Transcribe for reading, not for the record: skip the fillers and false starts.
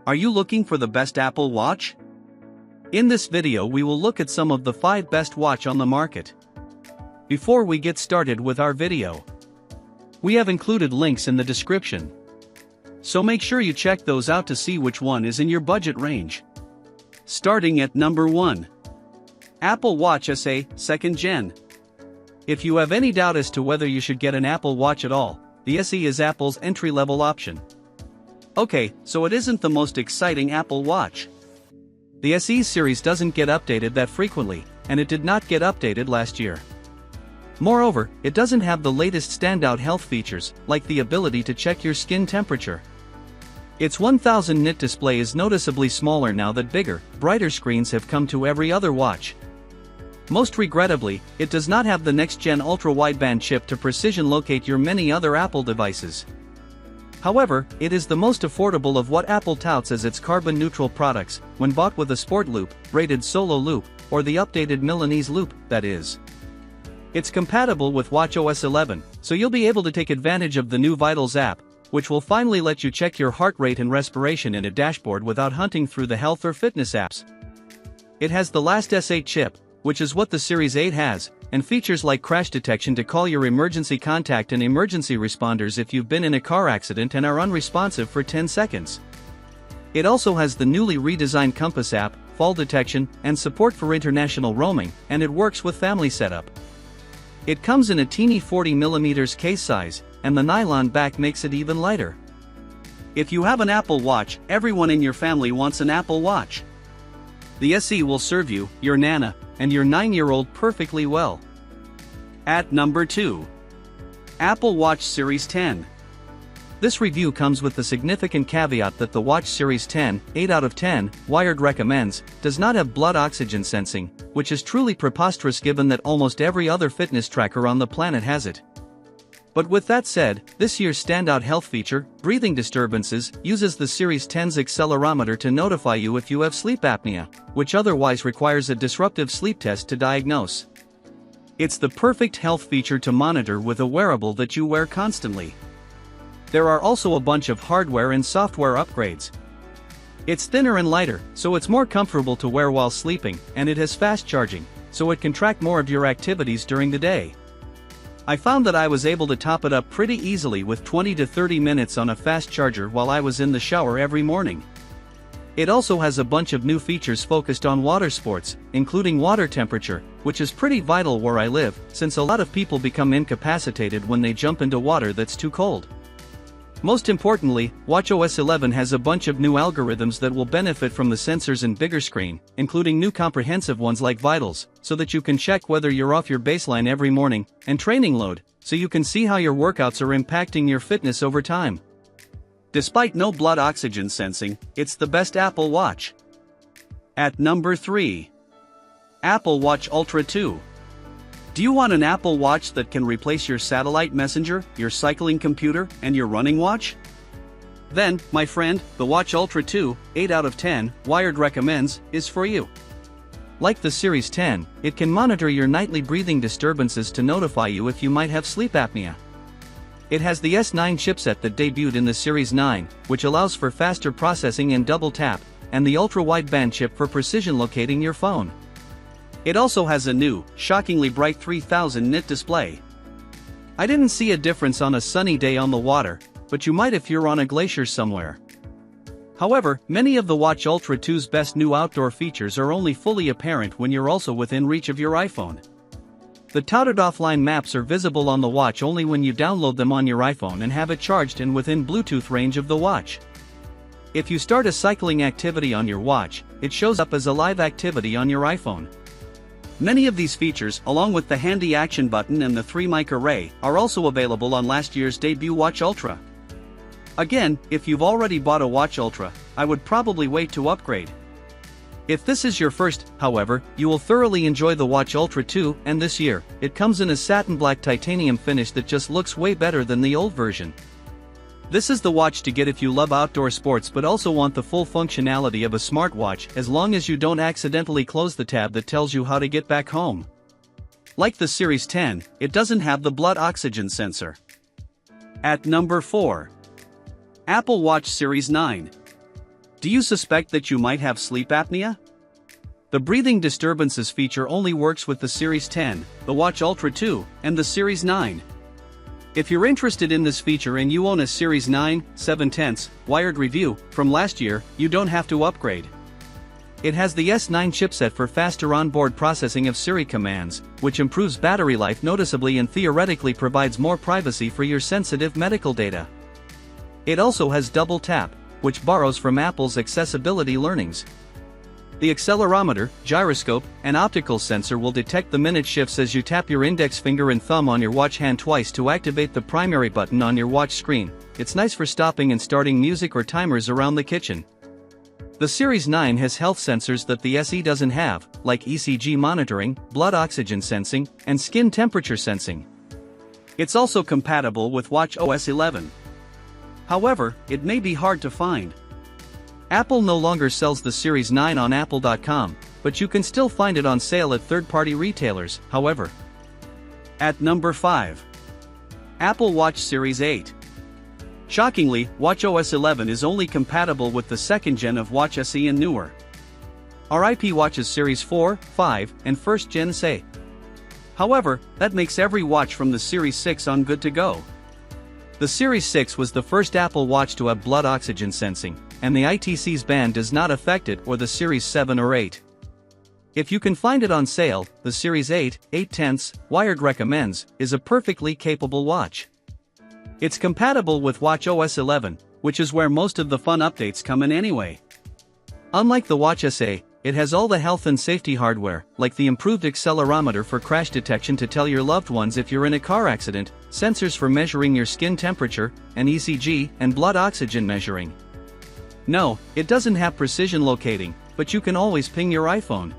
Are you looking for the best Apple Watch? In this video we will look at some of the 5 best watch on the market. Before we get started with our video, we have included links in the description, so make sure you check those out to see which one is in your budget range. Starting at number 1. Apple Watch SA 2nd Gen. If you have any doubt as to whether you should get an Apple Watch at all, the SE is Apple's entry-level option. Okay, so it isn't the most exciting Apple Watch. The SE series doesn't get updated that frequently, and it did not get updated last year. Moreover, it doesn't have the latest standout health features, like the ability to check your skin temperature. Its 1000 nit display is noticeably smaller now that bigger, brighter screens have come to every other watch. Most regrettably, it does not have the next-gen ultra-wideband chip to precision locate your many other Apple devices. However, it is the most affordable of what Apple touts as its carbon-neutral products, when bought with a Sport Loop, braided Solo Loop, or the updated Milanese Loop, that is. It's compatible with watchOS 11, so you'll be able to take advantage of the new Vitals app, which will finally let you check your heart rate and respiration in a dashboard without hunting through the health or fitness apps. It has the last S8 chip, which is what the Series 8 has, and features like crash detection to call your emergency contact and emergency responders if you've been in a car accident and are unresponsive for 10 seconds. It also has the newly redesigned Compass app, fall detection, and support for international roaming, and it works with family setup. It comes in a teeny 40mm case size, and the nylon back makes it even lighter. If you have an Apple Watch, everyone in your family wants an Apple Watch. The SE will serve you, your Nana, and your 9-year-old perfectly well. At number 2. Apple Watch Series 10. This review comes with the significant caveat that the Watch Series 10, 8 out of 10, Wired recommends, does not have blood oxygen sensing, which is truly preposterous given that almost every other fitness tracker on the planet has it. But with that said, this year's standout health feature, breathing disturbances, uses the Series 10's accelerometer to notify you if you have sleep apnea, which otherwise requires a disruptive sleep test to diagnose. It's the perfect health feature to monitor with a wearable that you wear constantly. There are also a bunch of hardware and software upgrades. It's thinner and lighter, so it's more comfortable to wear while sleeping, and it has fast charging, so it can track more of your activities during the day. I found that I was able to top it up pretty easily with 20 to 30 minutes on a fast charger while I was in the shower every morning. It also has a bunch of new features focused on water sports, including water temperature, which is pretty vital where I live, since a lot of people become incapacitated when they jump into water that's too cold. Most importantly, watchOS 11 has a bunch of new algorithms that will benefit from the sensors and bigger screen, including new comprehensive ones like Vitals, so that you can check whether you're off your baseline every morning, and training load, so you can see how your workouts are impacting your fitness over time. Despite no blood oxygen sensing, it's the best Apple Watch. At number 3. Apple Watch Ultra 2. Do you want an Apple Watch that can replace your satellite messenger, your cycling computer, and your running watch? Then, my friend, the Watch Ultra 2, 8 out of 10, Wired recommends, is for you. Like the Series 10, it can monitor your nightly breathing disturbances to notify you if you might have sleep apnea. It has the S9 chipset that debuted in the Series 9, which allows for faster processing and double tap, and the ultra-wideband chip for precision locating your phone. It also has a new, shockingly bright 3000 nit display. I didn't see a difference on a sunny day on the water, but you might if you're on a glacier somewhere. However, many of the Watch Ultra 2's best new outdoor features are only fully apparent when you're also within reach of your iPhone. The touted offline maps are visible on the watch only when you download them on your iPhone and have it charged and within Bluetooth range of the watch. If you start a cycling activity on your watch, it shows up as a live activity on your iPhone. Many of these features, along with the handy action button and the 3-mic array, are also available on last year's debut Watch Ultra. Again, if you've already bought a Watch Ultra, I would probably wait to upgrade. If this is your first, however, you will thoroughly enjoy the Watch Ultra 2, and this year, it comes in a satin black titanium finish that just looks way better than the old version. This is the watch to get if you love outdoor sports but also want the full functionality of a smartwatch as long as you don't accidentally close the tab that tells you how to get back home. Like the Series 10, it doesn't have the blood oxygen sensor. At number 4. Apple Watch Series 9. Do you suspect that you might have sleep apnea? The breathing disturbances feature only works with the Series 10, the Watch Ultra 2, and the Series 9. If you're interested in this feature and you own a Series 9, 7/10 wired review from last year, you don't have to upgrade. It has the S9 chipset for faster onboard processing of Siri commands, which improves battery life noticeably and theoretically provides more privacy for your sensitive medical data. It also has double tap, which borrows from Apple's accessibility learnings. The accelerometer, gyroscope, and optical sensor will detect the minute shifts as you tap your index finger and thumb on your watch hand twice to activate the primary button on your watch screen. It's nice for stopping and starting music or timers around the kitchen. The Series 9 has health sensors that the SE doesn't have, like ECG monitoring, blood oxygen sensing, and skin temperature sensing. It's also compatible with watchOS 11. However, it may be hard to find. Apple no longer sells the Series 9 on Apple.com, but you can still find it on sale at third-party retailers, however. At number 5. Apple Watch Series 8. Shockingly, watchOS 11 is only compatible with the second gen of Watch SE and newer. RIP watches Series 4, 5, and first gen say. However, that makes every watch from the Series 6 on good to go. The Series 6 was the first Apple Watch to have blood oxygen sensing, and the ITC's band does not affect it or the Series 7 or 8. If you can find it on sale, the Series 8, 8/10, Wired recommends, is a perfectly capable watch. It's compatible with watchOS 11, which is where most of the fun updates come in anyway. Unlike the Watch SE, it has all the health and safety hardware, like the improved accelerometer for crash detection to tell your loved ones if you're in a car accident, sensors for measuring your skin temperature, and ECG and blood oxygen measuring. No, it doesn't have precision locating, but you can always ping your iPhone.